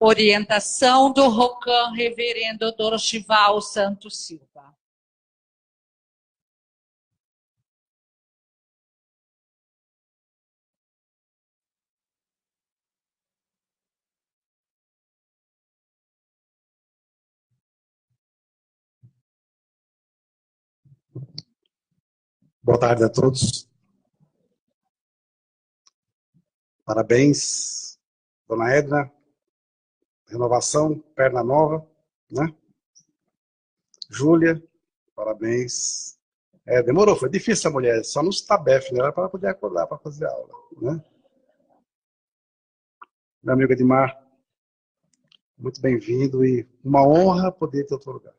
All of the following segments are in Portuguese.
Orientação do ROCAM, reverendo Dorival Santos Silva. Boa tarde a todos. Parabéns, dona Edna. Renovação, perna nova, né? Júlia, parabéns. Demorou, foi difícil essa mulher, só nos tabef, né? Era para poder acordar para fazer aula, né? Meu amigo Edmar, muito bem-vindo e uma honra poder ter outro lugar.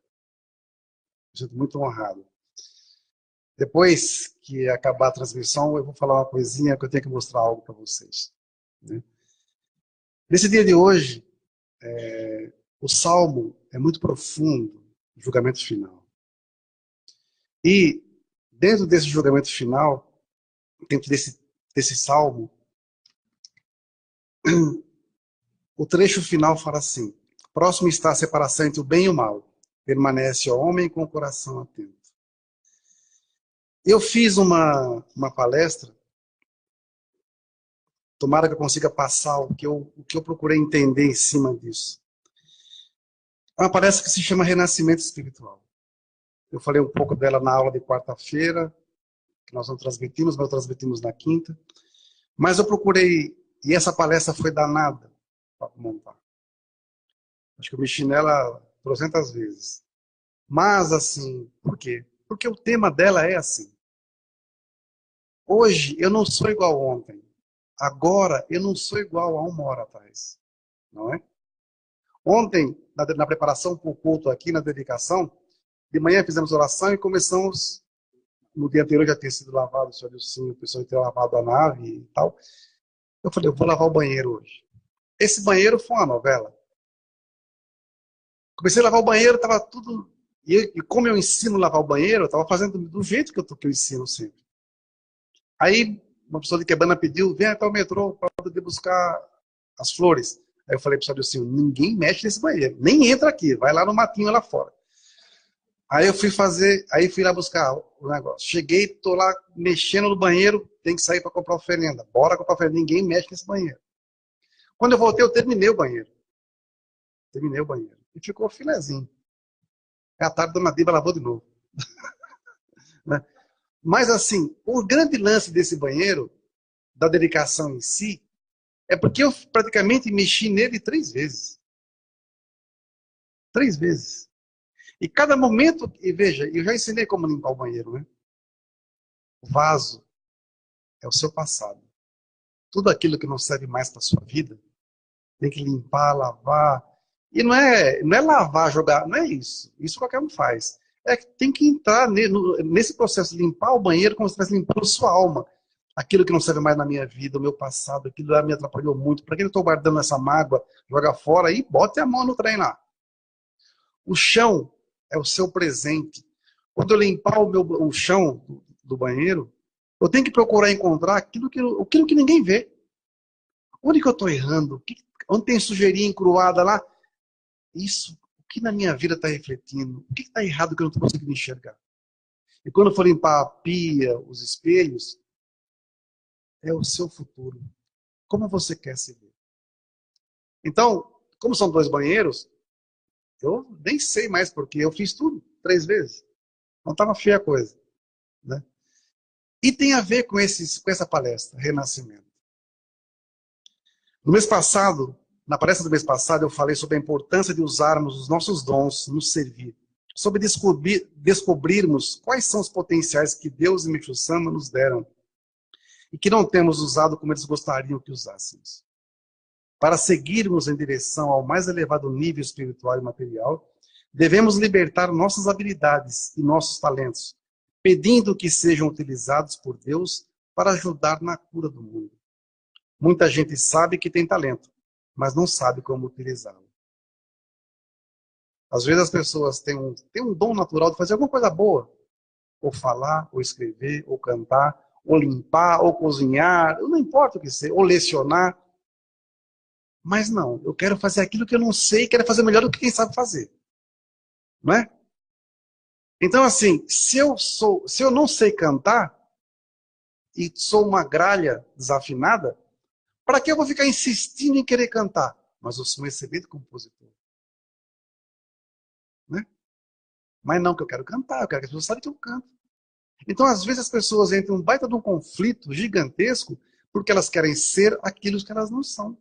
Me sinto muito honrado. Depois que acabar a transmissão, eu vou falar uma coisinha que eu tenho que mostrar algo para vocês, né? Nesse dia de hoje, o Salmo é muito profundo, o julgamento final. E dentro desse julgamento final, dentro desse Salmo, o trecho final fala assim: próximo está a separação entre o bem e o mal. Permanece o homem com o coração atento. Eu fiz uma palestra, tomara que eu consiga passar o que eu procurei entender em cima disso. É uma palestra que se chama Renascimento Espiritual. Eu falei um pouco dela na aula de quarta-feira, que nós não transmitimos, mas transmitimos na quinta. Mas eu procurei, e essa palestra foi danada para montar. Acho que eu mexi nela 300 vezes. Mas, assim, por quê? Porque o tema dela é assim. Hoje eu não sou igual ontem. Agora eu não sou igual a 1 hora atrás. Não é? Ontem, na preparação para o culto aqui, na dedicação, de manhã fizemos oração e começamos. No dia anterior já ter sido lavado o senhor Dilcinho, o pessoal ter lavado a nave e tal. Eu falei, eu vou lavar o banheiro hoje. Esse banheiro foi uma novela. Comecei a lavar o banheiro, estava tudo... E como eu ensino a lavar o banheiro, eu estava fazendo do jeito que eu ensino sempre. Aí, uma pessoa de Quebana pediu, vem até o metrô para poder buscar as flores. Aí eu falei para o senhor Dilcinho, ninguém mexe nesse banheiro. Nem entra aqui, vai lá no matinho lá fora. Aí eu fui lá buscar o negócio. Cheguei, tô lá mexendo no banheiro, tem que sair para comprar oferenda. Bora comprar oferenda, ninguém mexe nesse banheiro. Quando eu voltei, eu terminei o banheiro. E ficou filezinho. À tarde, a dona Diba lavou de novo. Né? Mas assim, o grande lance desse banheiro, da dedicação em si, é porque eu praticamente mexi nele 3 vezes. 3 vezes. E cada momento, e veja, eu já ensinei como limpar o banheiro, né? O vaso é o seu passado. Tudo aquilo que não serve mais para sua vida, tem que limpar, lavar. E não é lavar, jogar, não é isso. Isso qualquer um faz. É que tem que entrar nesse processo de limpar o banheiro como se estivesse limpando sua alma. Aquilo que não serve mais na minha vida, o meu passado, aquilo lá me atrapalhou muito. Para que eu estou guardando essa mágoa, joga fora e bote a mão no trem lá. O chão é o seu presente. Quando eu limpar o chão do banheiro, eu tenho que procurar encontrar aquilo que ninguém vê. Onde que eu estou errando? Onde tem sujeirinha encruada lá? Isso, o que na minha vida está refletindo? O que está errado que eu não estou conseguindo enxergar? E quando eu for limpar a pia, os espelhos, é o seu futuro. Como você quer se ver? Então, como são 2 banheiros, eu nem sei mais porque eu fiz tudo 3 vezes. Não estava feia a coisa, né? E tem a ver com essa palestra, Renascimento. No mês passado, na palestra do mês passado, eu falei sobre a importância de usarmos os nossos dons nos servir. Sobre descobrirmos quais são os potenciais que Deus e Meixo Sama nos deram e que não temos usado como eles gostariam que usássemos. Para seguirmos em direção ao mais elevado nível espiritual e material, devemos libertar nossas habilidades e nossos talentos, pedindo que sejam utilizados por Deus para ajudar na cura do mundo. Muita gente sabe que tem talento, mas não sabe como utilizá-lo. Às vezes as pessoas têm um dom natural de fazer alguma coisa boa, ou falar, ou escrever, ou cantar, ou limpar, ou cozinhar, não importa o que seja, ou lecionar. Mas não, eu quero fazer aquilo que eu não sei e quero fazer melhor do que quem sabe fazer. Não é? Então, assim, se eu não sei cantar e sou uma gralha desafinada, para que eu vou ficar insistindo em querer cantar? Mas eu sou um excelente compositor. Né? Mas não que eu quero cantar, eu quero que as pessoas saibam que eu canto. Então, às vezes, as pessoas entram em um baita de um conflito gigantesco porque elas querem ser aquilo que elas não são.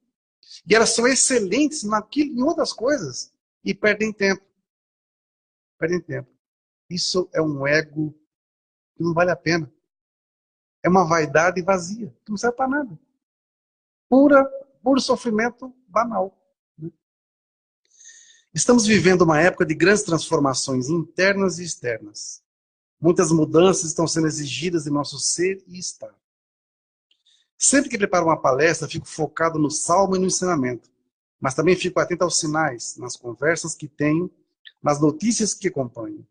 E elas são excelentes naquilo, em outras coisas e perdem tempo. Perdem tempo. Isso é um ego que não vale a pena. É uma vaidade vazia, que não serve para nada. Puro sofrimento banal. Né? Estamos vivendo uma época de grandes transformações internas e externas. Muitas mudanças estão sendo exigidas de nosso ser e estar. Sempre que preparo uma palestra, fico focado no salmo e no ensinamento, mas também fico atento aos sinais, nas conversas que tenho, nas notícias que acompanho.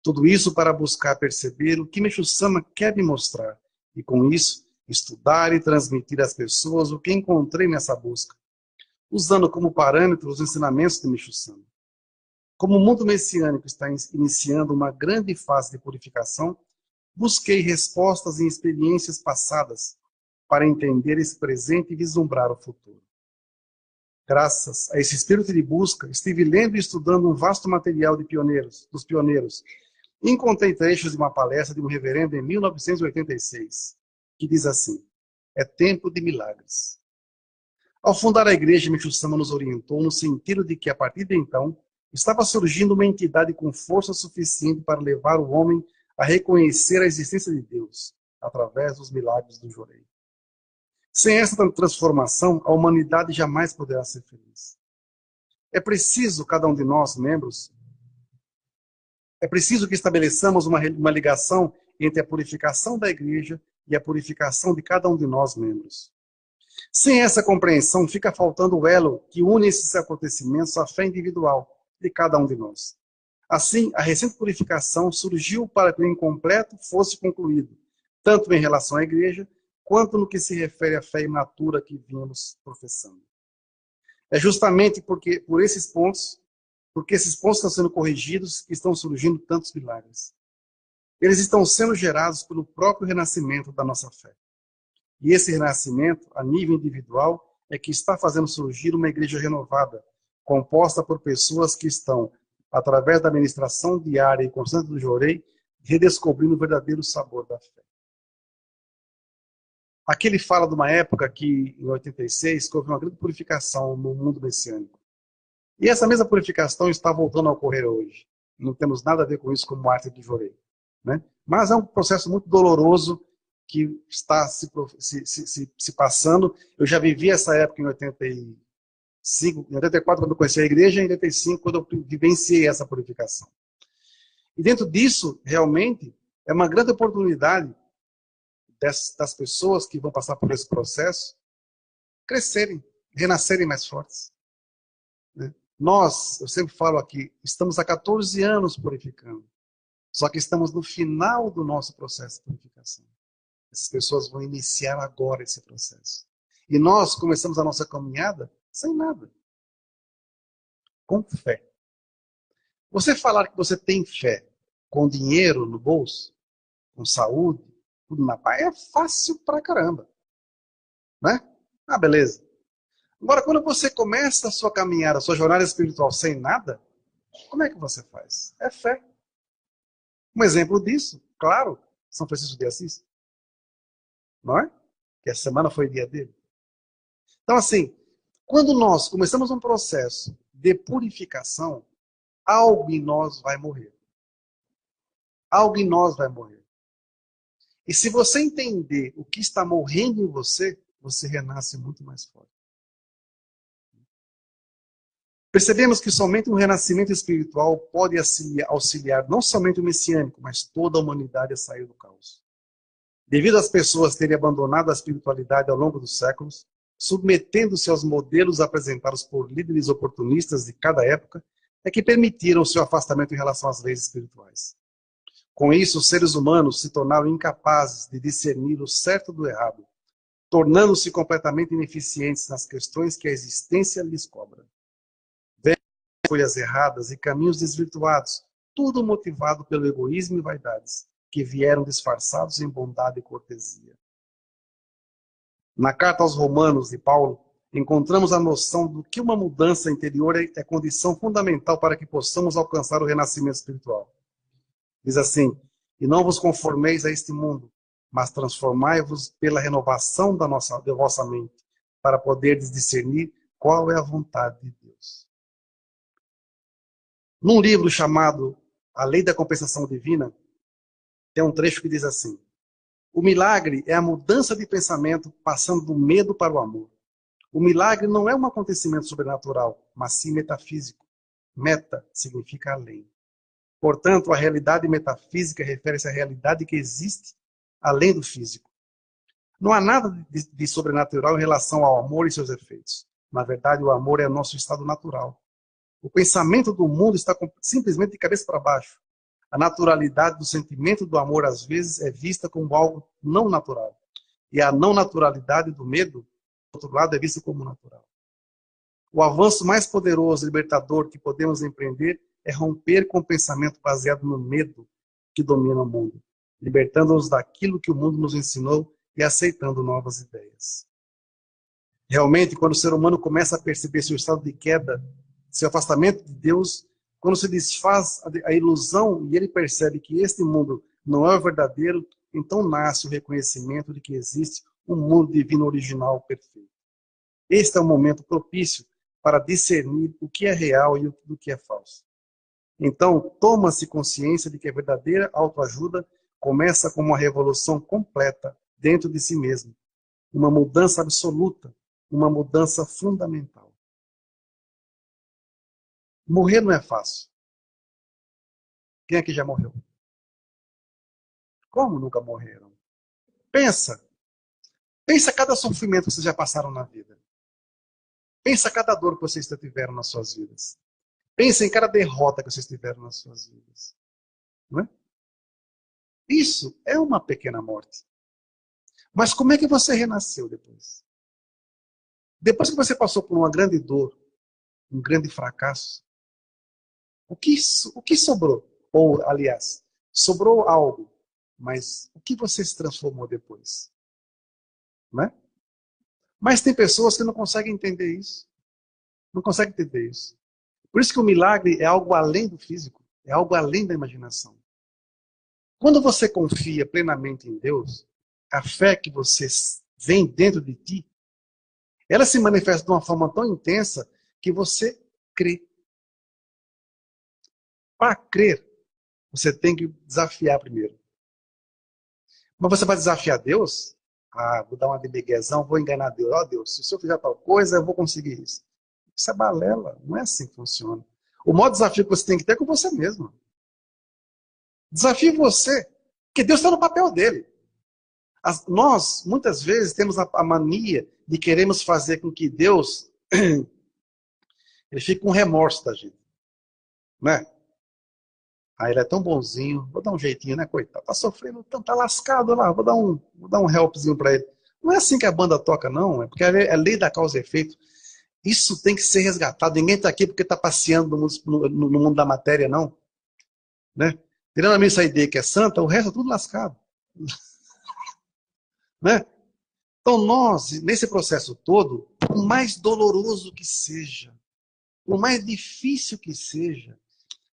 Tudo isso para buscar perceber o que Meixo Sama quer me mostrar, e com isso, estudar e transmitir às pessoas o que encontrei nessa busca, usando como parâmetro os ensinamentos de Meixo Sama. Como o mundo messiânico está iniciando uma grande fase de purificação, busquei respostas em experiências passadas para entender esse presente e vislumbrar o futuro. Graças a esse espírito de busca, estive lendo e estudando um vasto material dos pioneiros. Encontrei trechos de uma palestra de um reverendo em 1986, que diz assim: é tempo de milagres. Ao fundar a igreja, Meixo Sama nos orientou no sentido de que, a partir de então, estava surgindo uma entidade com força suficiente para levar o homem a reconhecer a existência de Deus, através dos milagres do Jorei. Sem essa transformação, a humanidade jamais poderá ser feliz. É preciso, cada um de nós, membros, é preciso que estabeleçamos uma ligação entre a purificação da igreja e a purificação de cada um de nós, membros. Sem essa compreensão, fica faltando o elo que une esses acontecimentos à fé individual de cada um de nós. Assim, a recente purificação surgiu para que o incompleto fosse concluído, tanto em relação à igreja, quanto no que se refere à fé imatura que vínhamos professando. É justamente por esses pontos estão sendo corrigidos, que estão surgindo tantos milagres. Eles estão sendo gerados pelo próprio renascimento da nossa fé. E esse renascimento, a nível individual, é que está fazendo surgir uma igreja renovada, composta por pessoas que estão, através da administração diária e constante do Jorei, redescobrindo o verdadeiro sabor da fé. Aqui ele fala de uma época que, em 86, que houve uma grande purificação no mundo messiânico. E essa mesma purificação está voltando a ocorrer hoje. Não temos nada a ver com isso como arte de Jorei. Né? Mas é um processo muito doloroso que está se passando. Eu já vivi essa época em 85, em 84, quando eu conheci a igreja, e em 85, quando eu vivenciei essa purificação. E dentro disso, realmente, é uma grande oportunidade das pessoas que vão passar por esse processo crescerem, renascerem mais fortes. Né? Nós, eu sempre falo aqui, estamos há 14 anos purificando. Só que estamos no final do nosso processo de purificação. Essas pessoas vão iniciar agora esse processo. E nós começamos a nossa caminhada sem nada. Com fé. Você falar que você tem fé com dinheiro no bolso, com saúde, tudo na paz, é fácil pra caramba. Né? Ah, beleza. Agora, quando você começa a sua caminhada, a sua jornada espiritual sem nada, como é que você faz? É fé. Um exemplo disso, claro, São Francisco de Assis. Não é? Que essa semana foi o dia dele. Então, assim, quando nós começamos um processo de purificação, algo em nós vai morrer. Algo em nós vai morrer. E se você entender o que está morrendo em você, você renasce muito mais forte. Percebemos que somente um renascimento espiritual pode auxiliar não somente o messiânico, mas toda a humanidade a sair do caos. Devido às pessoas terem abandonado a espiritualidade ao longo dos séculos, submetendo-se aos modelos apresentados por líderes oportunistas de cada época, é que permitiram o seu afastamento em relação às leis espirituais. Com isso, os seres humanos se tornaram incapazes de discernir o certo do errado, tornando-se completamente ineficientes nas questões que a existência lhes cobra. Vêm escolhas erradas e caminhos desvirtuados, tudo motivado pelo egoísmo e vaidades, que vieram disfarçados em bondade e cortesia. Na carta aos Romanos de Paulo, encontramos a noção de que uma mudança interior é condição fundamental para que possamos alcançar o renascimento espiritual. Diz assim: e não vos conformeis a este mundo, mas transformai-vos pela renovação da vossa mente, para poderdes discernir qual é a vontade de Deus. Num livro chamado A Lei da Compensação Divina, tem um trecho que diz assim: o milagre é a mudança de pensamento passando do medo para o amor. O milagre não é um acontecimento sobrenatural, mas sim metafísico. Meta significa além. Portanto, a realidade metafísica refere-se à realidade que existe além do físico. Não há nada de sobrenatural em relação ao amor e seus efeitos. Na verdade, o amor é o nosso estado natural. O pensamento do mundo está simplesmente de cabeça para baixo. A naturalidade do sentimento do amor, às vezes, é vista como algo não natural. E a não naturalidade do medo, do outro lado, é vista como natural. O avanço mais poderoso e libertador que podemos empreender é romper com o pensamento baseado no medo que domina o mundo, libertando-nos daquilo que o mundo nos ensinou e aceitando novas ideias. Realmente, quando o ser humano começa a perceber seu estado de queda, seu afastamento de Deus, quando se desfaz a ilusão e ele percebe que este mundo não é o verdadeiro, então nasce o reconhecimento de que existe um mundo divino original perfeito. Este é o momento propício para discernir o que é real e o que é falso. Então, toma-se consciência de que a verdadeira autoajuda começa com uma revolução completa dentro de si mesmo, uma mudança absoluta, uma mudança fundamental. Morrer não é fácil. Quem aqui já morreu? Como nunca morreram? Pensa cada sofrimento que vocês já passaram na vida. Pensa cada dor que vocês já tiveram nas suas vidas. Pensa em cada derrota que vocês tiveram nas suas vidas. Não é? Isso é uma pequena morte. Mas como é que você renasceu depois? Depois que você passou por uma grande dor, um grande fracasso, o que sobrou? Ou, aliás, sobrou algo, mas o que você se transformou depois? Não é? Mas tem pessoas que não conseguem entender isso. Não conseguem entender isso. Por isso que o milagre é algo além do físico, é algo além da imaginação. Quando você confia plenamente em Deus, a fé que você vem dentro de ti, ela se manifesta de uma forma tão intensa que você crê. Para crer, você tem que desafiar primeiro. Mas você vai desafiar Deus? Ah, vou dar uma de miguezão, vou enganar Deus. Ó Deus, se eu fizer tal coisa, eu vou conseguir isso. Isso é balela, não é assim que funciona. O maior desafio que você tem que ter é com você mesmo. Desafie você, porque Deus está no papel dele. Nós, muitas vezes, temos a mania de queremos fazer com que Deus ele fique com remorso da gente. Né? Ah, ele é tão bonzinho, vou dar um jeitinho, né, coitado? Tá sofrendo, tá lascado lá, vou dar um helpzinho para ele. Não é assim que a banda toca, não. É porque é lei da causa e efeito. Isso tem que ser resgatado. Ninguém está aqui porque está passeando no mundo da matéria, não. Né? Tirando a mim essa ideia que é santa, o resto é tudo lascado. Né? Então nós, nesse processo todo, por mais doloroso que seja, por mais difícil que seja,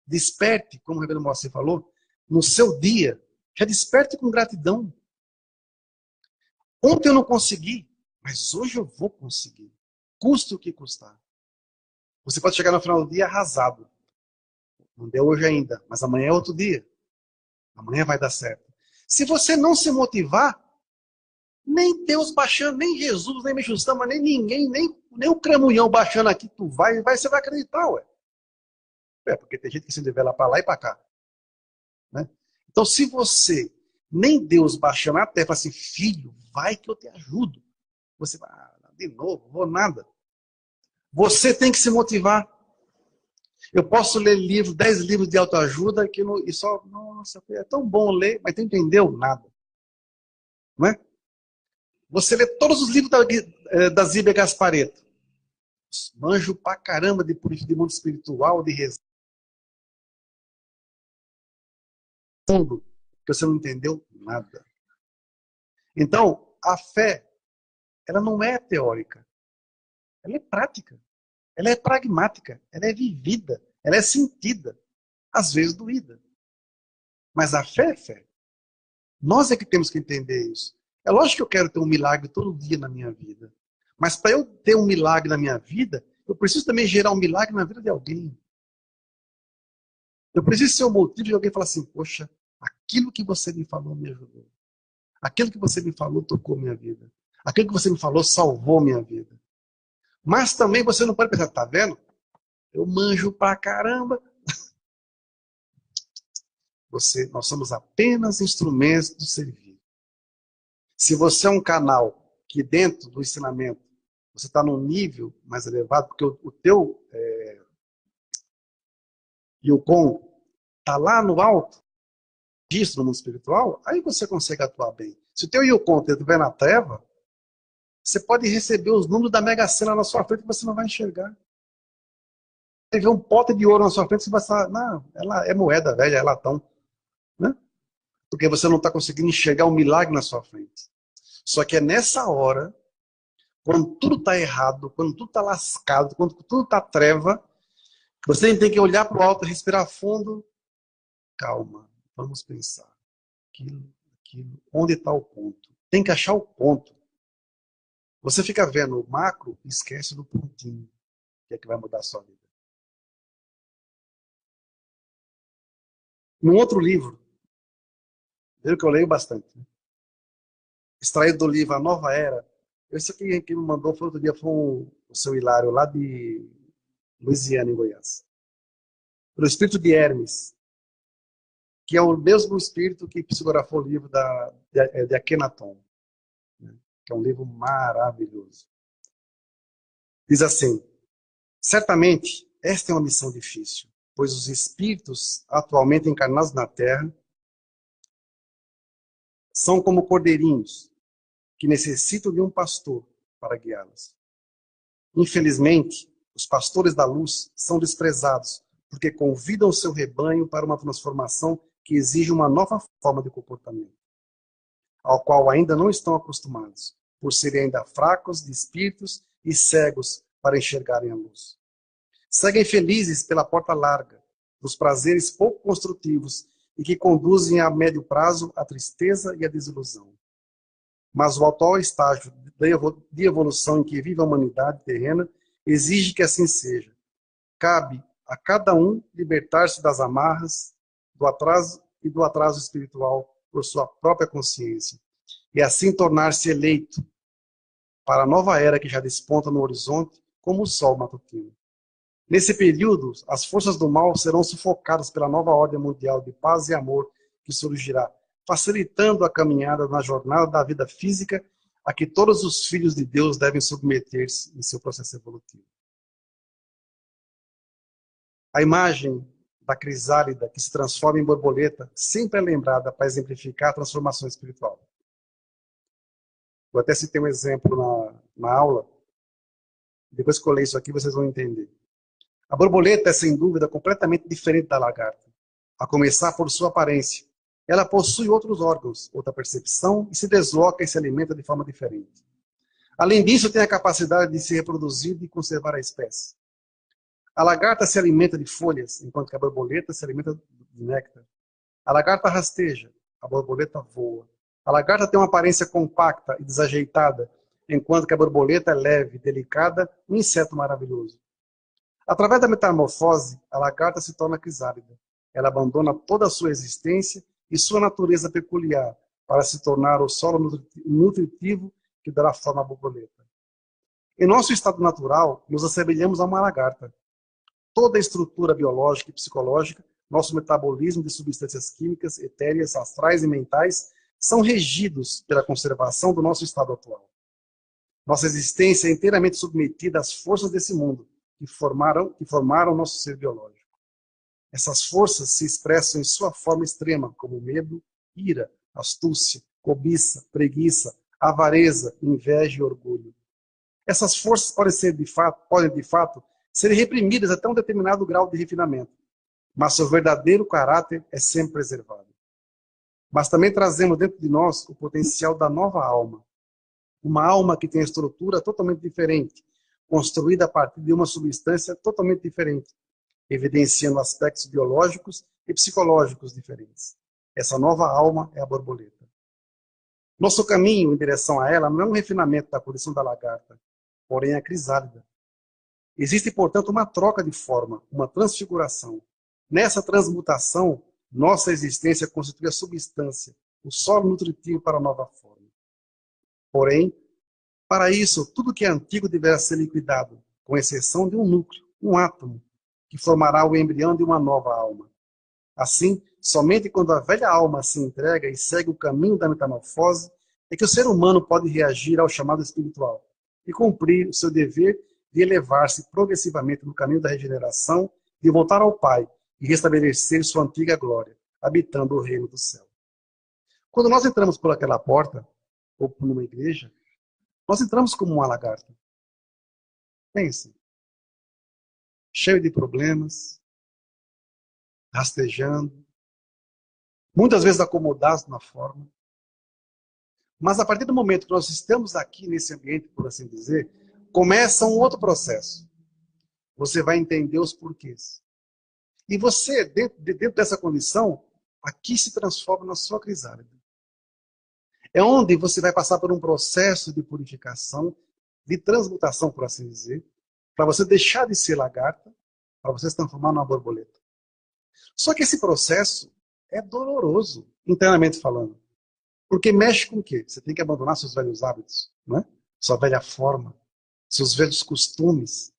desperte, como o reverendo Moacir falou, no seu dia, já desperte com gratidão. Ontem eu não consegui, mas hoje eu vou conseguir. Custe o que custar. Você pode chegar no final do dia arrasado. Não deu hoje ainda, mas amanhã é outro dia. Amanhã vai dar certo. Se você não se motivar, nem Deus baixando, nem Jesus, nem Mexustama, nem ninguém, nem o cramunhão baixando aqui, você vai acreditar, ué. É, porque tem gente que se nivela para lá e para cá. Né? Então, se você, nem Deus baixando a terra, fala assim, filho, vai que eu te ajudo. Você vai, de novo, vou nada. Você tem que se motivar. Eu posso ler 10 livros de autoajuda e só, nossa, é tão bom ler, mas não entendeu nada. Não é? Você lê todos os livros da Zíbia Gasparetto. Manjo pra caramba de mundo espiritual, de rezação, que você não entendeu nada. Então, a fé, ela não é teórica. Ela é prática. Ela é pragmática. Ela é vivida. Ela é sentida. Às vezes doída. Mas a fé é fé. Nós é que temos que entender isso. É lógico que eu quero ter um milagre todo dia na minha vida. Mas para eu ter um milagre na minha vida, eu preciso também gerar um milagre na vida de alguém. Eu preciso ser o motivo de alguém falar assim, poxa, aquilo que você me falou me ajudou. Aquilo que você me falou tocou minha vida. Aquilo que você me falou salvou minha vida. Mas também você não pode pensar, tá vendo? Eu manjo pra caramba. Nós somos apenas instrumentos do serviço. Se você é um canal que dentro do ensinamento você está num nível mais elevado, porque o teu Yukon está lá no alto, disso no mundo espiritual, aí você consegue atuar bem. Se o teu Yukon estiver na treva, você pode receber os números da Mega Sena na sua frente e você não vai enxergar. Você vê um pote de ouro na sua frente e você vai falar, não, ela é moeda velha, é latão. Né? Porque você não está conseguindo enxergar um milagre na sua frente. Só que é nessa hora, quando tudo está errado, quando tudo está lascado, quando tudo está treva, você tem que olhar para o alto, respirar fundo. Calma, vamos pensar. Aquilo, onde está o ponto? Tem que achar o ponto. Você fica vendo o macro e esquece do pontinho, que é que vai mudar a sua vida. Num outro livro, viu que eu leio bastante, né? Extraído do livro A Nova Era. Esse aqui que me mandou foi outro dia, foi o seu Hilário, lá de Louisiana, em Goiás. Pelo espírito de Hermes, que é o mesmo espírito que psicografou o livro de Akhenaton, né? Que é um livro maravilhoso. Diz assim, certamente esta é uma missão difícil, pois os espíritos atualmente encarnados na Terra são como cordeirinhos que necessitam de um pastor para guiá-los. Infelizmente, os pastores da luz são desprezados porque convidam o seu rebanho para uma transformação que exige uma nova forma de comportamento, ao qual ainda não estão acostumados, por serem ainda fracos de espíritos e cegos para enxergarem a luz. Seguem felizes pela porta larga, dos prazeres pouco construtivos e que conduzem a médio prazo à tristeza e à desilusão. Mas o atual estágio de evolução em que vive a humanidade terrena exige que assim seja. Cabe a cada um libertar-se das amarras do atraso espiritual por sua própria consciência e assim tornar-se eleito para a nova era que já desponta no horizonte como o sol matutino. Nesse período, as forças do mal serão sufocadas pela nova ordem mundial de paz e amor que surgirá, facilitando a caminhada na jornada da vida física a que todos os filhos de Deus devem submeter-se em seu processo evolutivo. A imagem da crisálida que se transforma em borboleta sempre é lembrada para exemplificar a transformação espiritual. Vou até citar um exemplo na aula. Depois que eu ler isso aqui, vocês vão entender. A borboleta é, sem dúvida, completamente diferente da lagarta, a começar por sua aparência. Ela possui outros órgãos, outra percepção, e se desloca e se alimenta de forma diferente. Além disso, tem a capacidade de se reproduzir e conservar a espécie. A lagarta se alimenta de folhas, enquanto que a borboleta se alimenta de néctar. A lagarta rasteja, a borboleta voa. A lagarta tem uma aparência compacta e desajeitada, enquanto que a borboleta é leve, delicada, um inseto maravilhoso. Através da metamorfose, a lagarta se torna crisálida. Ela abandona toda a sua existência e sua natureza peculiar para se tornar o solo nutritivo que dará forma à borboleta. Em nosso estado natural, nos assemelhamos a uma lagarta. Toda a estrutura biológica e psicológica, nosso metabolismo de substâncias químicas, etéreas, astrais e mentais são regidos pela conservação do nosso estado atual. Nossa existência é inteiramente submetida às forças desse mundo, que formaram nosso ser biológico. Essas forças se expressam em sua forma extrema, como medo, ira, astúcia, cobiça, preguiça, avareza, inveja e orgulho. Essas forças podem de fato ser reprimidas até um determinado grau de refinamento, mas seu verdadeiro caráter é sempre preservado. Mas também trazemos dentro de nós o potencial da nova alma, uma alma que tem estrutura totalmente diferente, construída a partir de uma substância totalmente diferente, evidenciando aspectos biológicos e psicológicos diferentes. Essa nova alma é a borboleta. Nosso caminho em direção a ela não é um refinamento da condição da lagarta, porém a crisálida. Existe, portanto, uma troca de forma, uma transfiguração. Nessa transmutação, nossa existência constitui a substância, o solo nutritivo para a nova forma. Porém, para isso, tudo que é antigo deverá ser liquidado, com exceção de um núcleo, um átomo, que formará o embrião de uma nova alma. Assim, somente quando a velha alma se entrega e segue o caminho da metamorfose, é que o ser humano pode reagir ao chamado espiritual e cumprir o seu dever de elevar-se progressivamente no caminho da regeneração, de voltar ao Pai e restabelecer sua antiga glória, habitando o reino do céu. Quando nós entramos por aquela porta, ou por uma igreja, nós entramos como uma lagarta. Pense. Cheio de problemas, rastejando, muitas vezes acomodados na forma. Mas a partir do momento que nós estamos aqui nesse ambiente, por assim dizer, começa um outro processo. Você vai entender os porquês. E você, dentro dessa condição, aqui se transforma na sua crisálida. É onde você vai passar por um processo de purificação, de transmutação, por assim dizer, para você deixar de ser lagarta, para você se transformar numa borboleta. Só que esse processo é doloroso, internamente falando. Porque mexe com o quê? Você tem que abandonar seus velhos hábitos, não é? Sua velha forma, seus velhos costumes.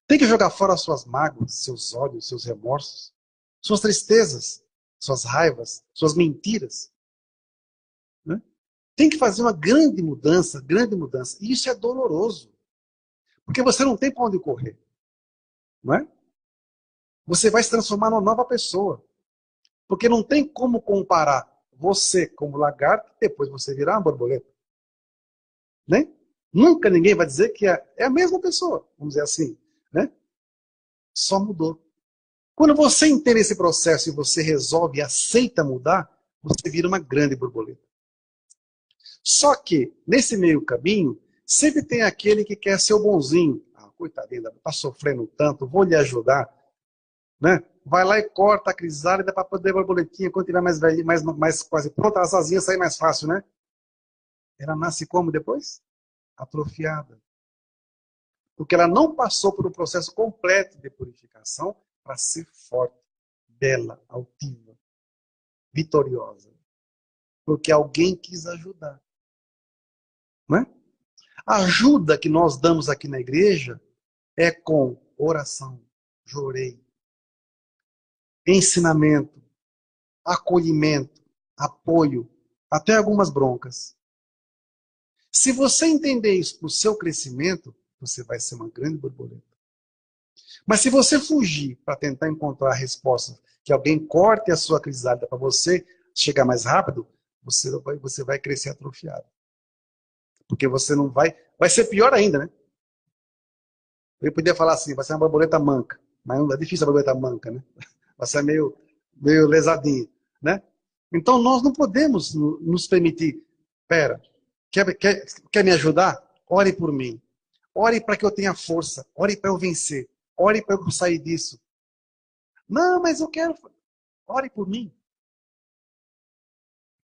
Tem que jogar fora suas mágoas, seus ódios, seus remorsos, suas tristezas, suas raivas, suas mentiras. Né? Tem que fazer uma grande mudança, grande mudança. E isso é doloroso. Porque você não tem para onde correr. Não é? Você vai se transformar numa nova pessoa. Porque não tem como comparar você como lagarto e depois você virar uma borboleta. Né? Nunca ninguém vai dizer que é a mesma pessoa, vamos dizer assim. Né? Só mudou. Quando você entende esse processo e você resolve e aceita mudar, você vira uma grande borboleta. Só que, nesse meio caminho, sempre tem aquele que quer ser o bonzinho. Ah, coitadinha, está sofrendo tanto, vou lhe ajudar. Né? Vai lá e corta a crisálida para poder a borboletinha, quando tiver mais velhinha, mais quase pronta, ela sozinha sai mais fácil, né? Ela nasce como depois? Atrofiada. Porque ela não passou por um processo completo de purificação para ser forte, bela, altiva, vitoriosa. Porque alguém quis ajudar. Não é? A ajuda que nós damos aqui na igreja é com oração, jorei, ensinamento, acolhimento, apoio, até algumas broncas. Se você entender isso para o seu crescimento, você vai ser uma grande borboleta. Mas se você fugir para tentar encontrar a resposta, que alguém corte a sua crisálida para você chegar mais rápido, você vai crescer atrofiado. Porque você não vai... Vai ser pior ainda, né? Eu podia falar assim, vai ser uma borboleta manca. Mas não é difícil a borboleta manca, né? Vai ser meio lesadinha, né? Então nós não podemos nos permitir... Pera, quer me ajudar? Ore por mim. Ore para que eu tenha força. Ore para eu vencer. Ore para eu sair disso. Não, mas eu quero... Ore por mim.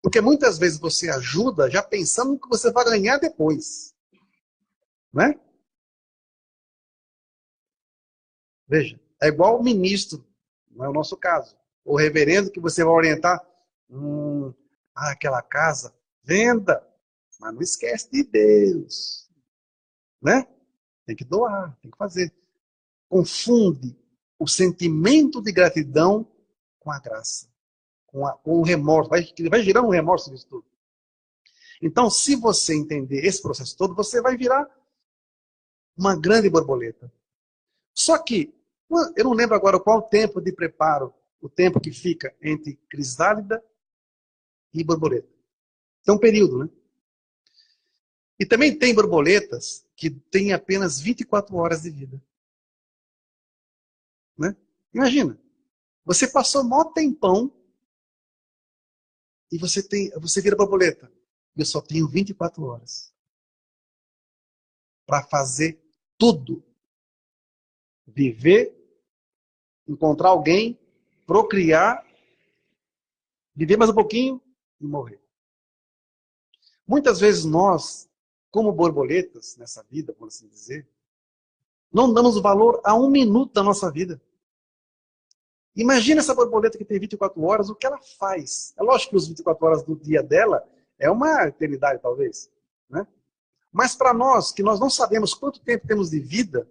Porque muitas vezes você ajuda já pensando no que você vai ganhar depois. Né? Veja, é igual o ministro, não é o nosso caso. O reverendo que você vai orientar. Aquela casa, venda. Mas não esquece de Deus. Né? Tem que doar, tem que fazer. Confunde o sentimento de gratidão com a graça, com o remorso. Vai gerar um remorso nisso tudo. Então, se você entender esse processo todo, você vai virar uma grande borboleta. Só que, eu não lembro agora qual o tempo de preparo, o tempo que fica entre crisálida e borboleta. Tem um período, né? E também tem borboletas que têm apenas 24 horas de vida. Né? Imagina, você passou mó tempão e você vira borboleta. Eu só tenho 24 horas para fazer tudo. Viver, encontrar alguém, procriar, viver mais um pouquinho e morrer. Muitas vezes nós, como borboletas nessa vida, por assim dizer, não damos valor a um minuto da nossa vida. Imagina essa borboleta que tem 24 horas, o que ela faz. É lógico que os 24 horas do dia dela é uma eternidade, talvez. Né? Mas para nós, que nós não sabemos quanto tempo temos de vida,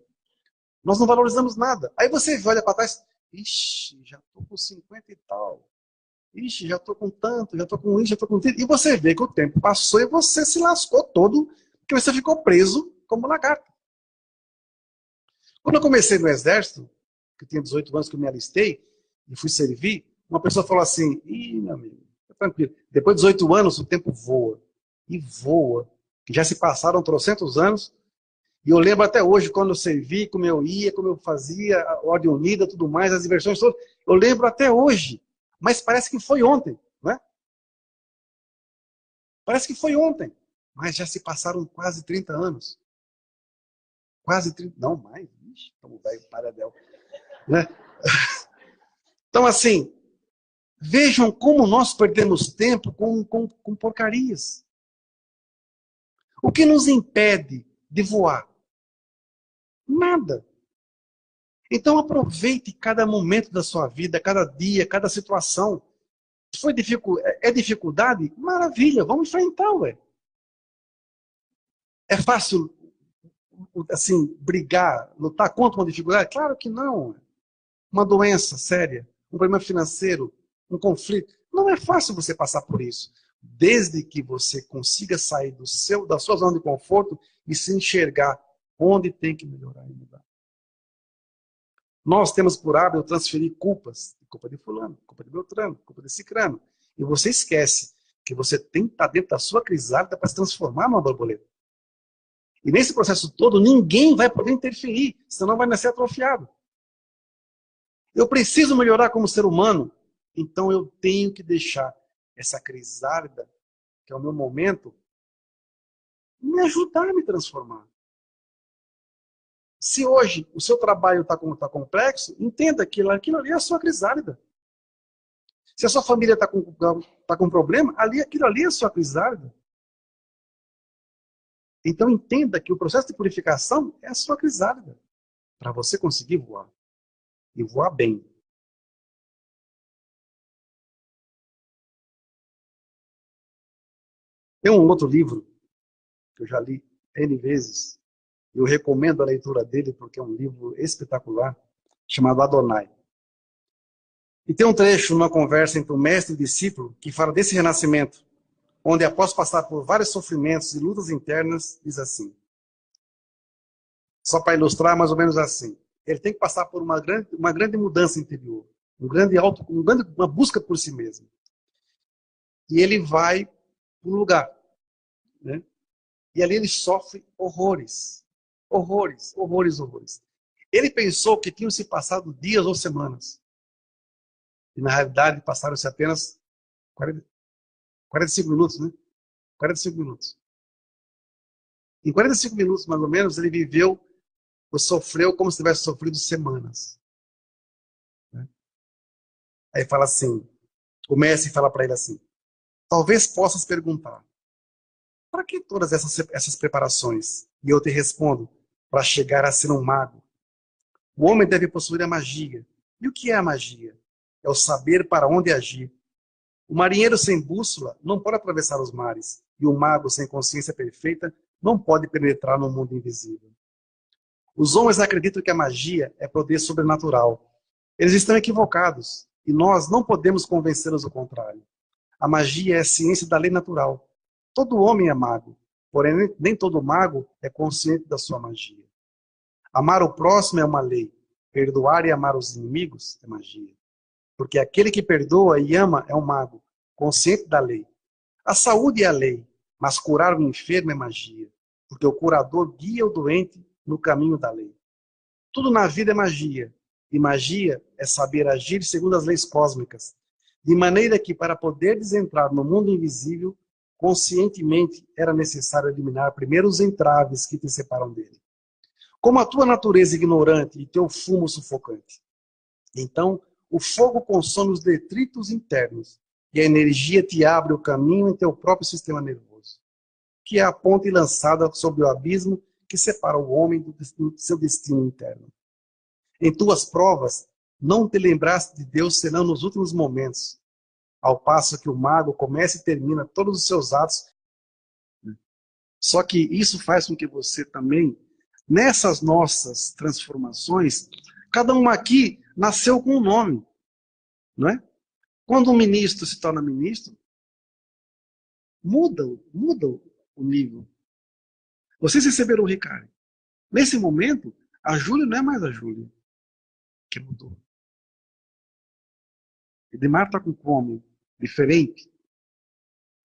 nós não valorizamos nada. Aí você olha para trás, ixi, já estou com 50 e tal. Ixi, já estou com tanto, já estou com isso, já estou com tudo. E você vê que o tempo passou e você se lascou todo, porque você ficou preso como lagarto. Quando eu comecei no exército, que eu tinha 18 anos que eu me alistei, e fui servir, uma pessoa falou assim, ih, meu amigo, tá tranquilo. Depois de 18 anos, o tempo voa. E voa. Já se passaram trocentos anos, e eu lembro até hoje, quando eu servi, como eu ia, como eu fazia, a Ordem Unida, tudo mais, as diversões todas. Eu lembro até hoje. Mas parece que foi ontem, não é? Parece que foi ontem. Mas já se passaram quase 30 anos. Quase 30, não mais. Ixi, estamos velho, paradel. Né? Então, assim, vejam como nós perdemos tempo com porcarias. O que nos impede de voar? Nada. Então aproveite cada momento da sua vida, cada dia, cada situação. Se foi dificuldade? Maravilha, vamos enfrentar, ué. É fácil, assim, brigar, lutar contra uma dificuldade? Claro que não. Uma doença séria, um problema financeiro, um conflito. Não é fácil você passar por isso. Desde que você consiga sair da sua zona de conforto e se enxergar onde tem que melhorar e mudar. Nós temos por hábito transferir culpas. Culpa de fulano, culpa de Beltrano, culpa de Cicrano. E você esquece que você tem que estar dentro da sua crisálida para se transformar numa borboleta. E nesse processo todo, ninguém vai poder interferir, senão vai nascer atrofiado. Eu preciso melhorar como ser humano, então eu tenho que deixar essa crisálida, que é o meu momento, me ajudar a me transformar. Se hoje o seu trabalho está complexo, entenda que aquilo ali é a sua crisálida. Se a sua família está com problema, aquilo ali é a sua crisálida. Então entenda que o processo de purificação é a sua crisálida, para você conseguir voar. E voar bem. Tem um outro livro, que eu já li N vezes, eu recomendo a leitura dele porque é um livro espetacular, chamado Adonai. E tem um trecho numa conversa entre o mestre e o discípulo que fala desse renascimento, onde após passar por vários sofrimentos e lutas internas, diz assim, só para ilustrar mais ou menos assim, ele tem que passar por uma grande mudança interior, uma busca por si mesmo. E ele vai para um lugar, né? E ali ele sofre horrores. Horrores, horrores, horrores. Ele pensou que tinham se passado dias ou semanas. E na realidade passaram-se apenas 45 minutos, né? 45 minutos. Em 45 minutos, mais ou menos, ele viveu ou sofreu como se tivesse sofrido semanas. Né? Aí fala assim, o mestre fala para ele assim, talvez possas perguntar, para que todas essas preparações? E eu te respondo, para chegar a ser um mago. O homem deve possuir a magia. E o que é a magia? É o saber para onde agir. O marinheiro sem bússola não pode atravessar os mares. E o mago sem consciência perfeita não pode penetrar no mundo invisível. Os homens acreditam que a magia é poder sobrenatural. Eles estão equivocados. E nós não podemos convencê-los do contrário. A magia é a ciência da lei natural. Todo homem é mago, porém nem todo mago é consciente da sua magia. Amar o próximo é uma lei, perdoar e amar os inimigos é magia. Porque aquele que perdoa e ama é um mago, consciente da lei. A saúde é a lei, mas curar o enfermo é magia. porque o curador guia o doente no caminho da lei. Tudo na vida é magia, e magia é saber agir segundo as leis cósmicas, de maneira que, para poderes entrar no mundo invisível, conscientemente era necessário eliminar primeiro os entraves que te separam dele. Como a tua natureza ignorante e teu fumo sufocante. Então, o fogo consome os detritos internos, e a energia te abre o caminho em teu próprio sistema nervoso, que é a ponte lançada sobre o abismo que separa o homem do seu destino interno. Em tuas provas, não te lembraste de Deus senão nos últimos momentos, ao passo que o mago começa e termina todos os seus atos. Só que isso faz com que você também, nessas nossas transformações, cada um aqui nasceu com um nome, não é? Quando um ministro se torna ministro, muda o nível. Vocês receberam o Ricardo. Nesse momento, a Júlia não é mais a Júlia que mudou. Edmar está com fome, diferente.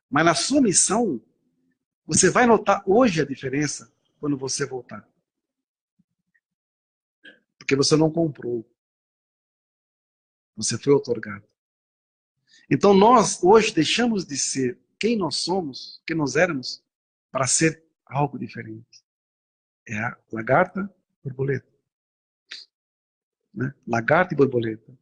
Mas na sua missão, você vai notar hoje a diferença quando você voltar. Porque você não comprou. Você foi otorgado. Então nós hoje deixamos de ser quem nós somos, quem nós éramos, para ser algo diferente. É a lagarta, borboleta. Né? Lagarta e borboleta.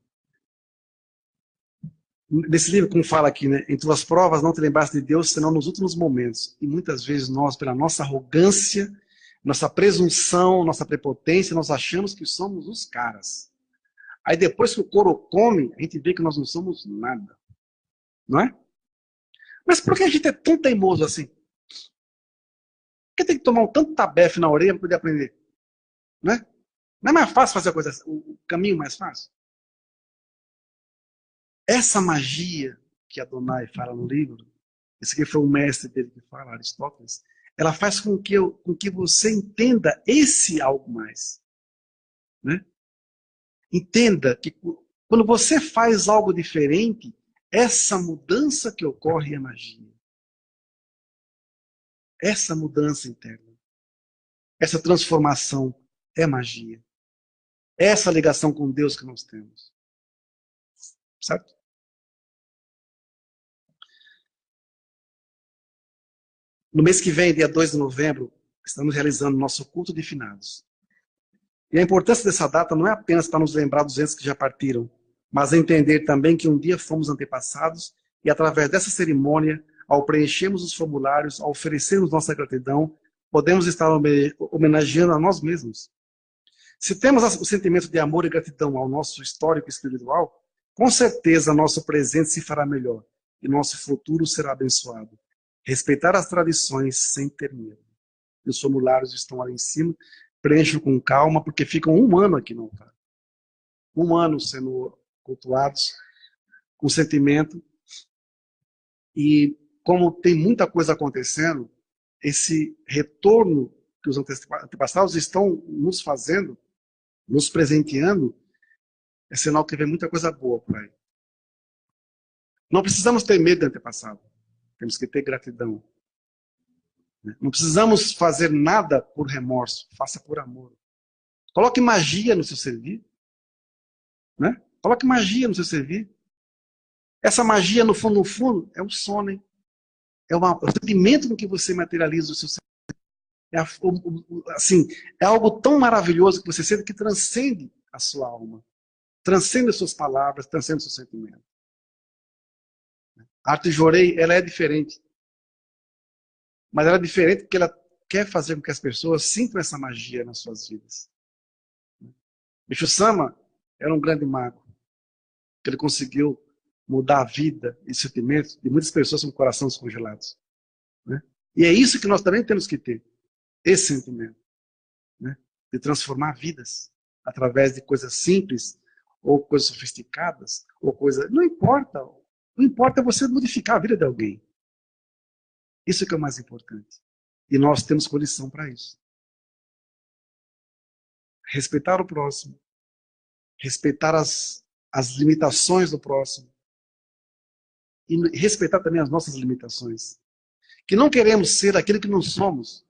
Nesse livro, como fala aqui, né? Em tuas provas não te lembraste de Deus, senão nos últimos momentos. E muitas vezes nós, pela nossa arrogância, nossa presunção, nossa prepotência, nós achamos que somos os caras. Aí depois que o couro come, a gente vê que nós não somos nada. Não é? Mas por que a gente é tão teimoso assim? Por que tem que tomar um tanto tabefe na orelha para poder aprender? Não é? Não é mais fácil fazer a coisa, o caminho mais fácil? Essa magia que Adonai fala no livro, esse aqui foi o mestre dele que fala, Aristóteles, ela faz com que você entenda esse algo mais. Né? Entenda que quando você faz algo diferente, essa mudança que ocorre é magia. Essa mudança interna, essa transformação é magia. Essa ligação com Deus que nós temos. Certo? No mês que vem, dia 2 de novembro, estamos realizando nosso culto de finados. E a importância dessa data não é apenas para nos lembrar dos entes que já partiram, mas entender também que um dia fomos antepassados e através dessa cerimônia, ao preenchermos os formulários, ao oferecermos nossa gratidão, podemos estar homenageando a nós mesmos. Se temos o sentimento de amor e gratidão ao nosso histórico espiritual, com certeza nosso presente se fará melhor e nosso futuro será abençoado. Respeitar as tradições sem ter medo. Os formulários estão ali em cima, preencham com calma, porque ficam um ano aqui no altar. Um ano sendo cultuados, com sentimento. E como tem muita coisa acontecendo, esse retorno que os antepassados estão nos fazendo, nos presenteando, é sinal que vem muita coisa boa por aí. Não precisamos ter medo do antepassado. Temos que ter gratidão. Não precisamos fazer nada por remorso. Faça por amor. Coloque magia no seu servir. Né? Coloque magia no seu servir. Essa magia, no fundo, é um sono. É o sentimento no que você materializa o seu servir. É algo tão maravilhoso que você sente que transcende a sua alma. Transcende as suas palavras, transcende o seu sentimento. A arte Jorei, ela é diferente. Mas ela é diferente porque ela quer fazer com que as pessoas sintam essa magia nas suas vidas. Bicho Sama era um grande mago. Ele conseguiu mudar a vida e sentimentos de muitas pessoas com corações congelados. Né? E é isso que nós também temos que ter. Esse sentimento. Né? De transformar vidas. Através de coisas simples, ou coisas sofisticadas, ou coisas... Não importa. O importa é você modificar a vida de alguém. Isso que é o mais importante. E nós temos condição para isso. Respeitar o próximo. Respeitar as limitações do próximo. E respeitar também as nossas limitações. Que não queremos ser aquilo que não somos.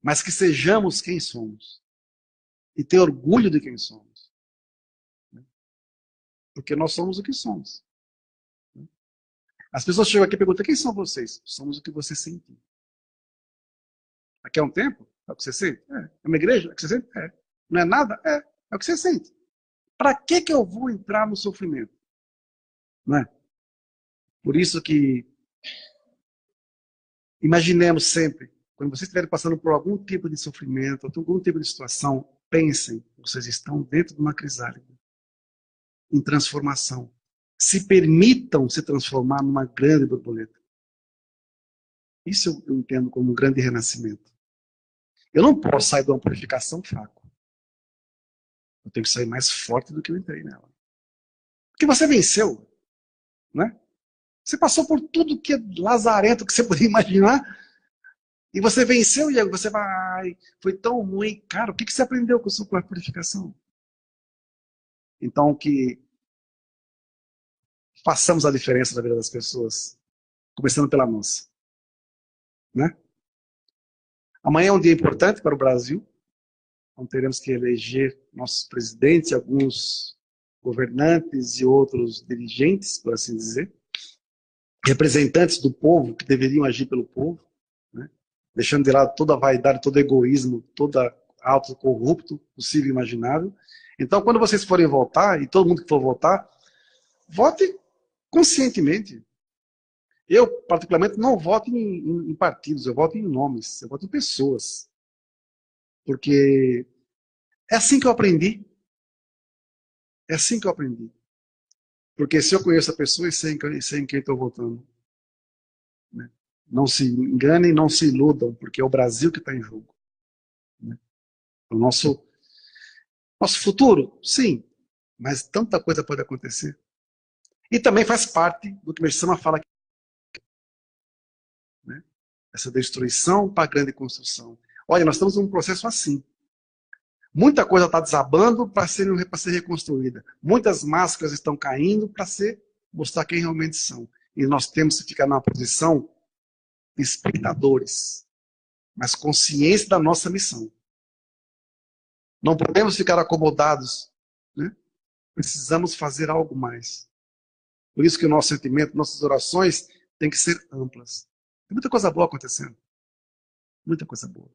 mas que sejamos quem somos. E ter orgulho de quem somos. Porque nós somos o que somos. As pessoas chegam aqui e perguntam, quem são vocês? Somos o que você sente. Aqui há um tempo, é o que você sente? É uma igreja? É o que você sente? É. Não é nada? É o que você sente. Para que eu vou entrar no sofrimento? Não é? Por isso que imaginemos sempre, quando vocês estiverem passando por algum tipo de sofrimento, ou algum tipo de situação, pensem, vocês estão dentro de uma crisálida, em transformação. Se permitam se transformar numa grande borboleta. Isso eu entendo como um grande renascimento. Eu não posso sair de uma purificação fraco. Eu tenho que sair mais forte do que eu entrei nela. Porque você venceu, né? Você passou por tudo que é lazarento que você podia imaginar. E você venceu e você vai, foi tão ruim. Cara, o que você aprendeu com a sua purificação? Então, que façamos a diferença na vida das pessoas, começando pela nossa. Né? Amanhã é um dia importante para o Brasil. Então, teremos que eleger nossos presidentes, alguns governantes e outros dirigentes, por assim dizer. Representantes do povo, que deveriam agir pelo povo. Né? Deixando de lado toda a vaidade, todo o egoísmo, toda auto corrupto possível e imaginável. Então, quando vocês forem votar, e todo mundo que for votar, vote conscientemente. Eu, particularmente, não voto em partidos, eu voto em nomes, eu voto em pessoas. Porque é assim que eu aprendi. É assim que eu aprendi. Porque se eu conheço a pessoa e sei em quem estou votando. Né? Não se enganem, não se iludam, porque é o Brasil que está em jogo. Né? O nosso futuro, sim, mas tanta coisa pode acontecer. E também faz parte do que o Meshama fala aqui. Né? Essa destruição para a grande construção. Olha, nós estamos num processo assim. Muita coisa está desabando para ser reconstruída. Muitas máscaras estão caindo para mostrar quem realmente são. E nós temos que ficar numa posição de espectadores, mas consciência da nossa missão. Não podemos ficar acomodados. Né? Precisamos fazer algo mais. Por isso que o nosso sentimento, nossas orações têm que ser amplas. Tem muita coisa boa acontecendo. Muita coisa boa.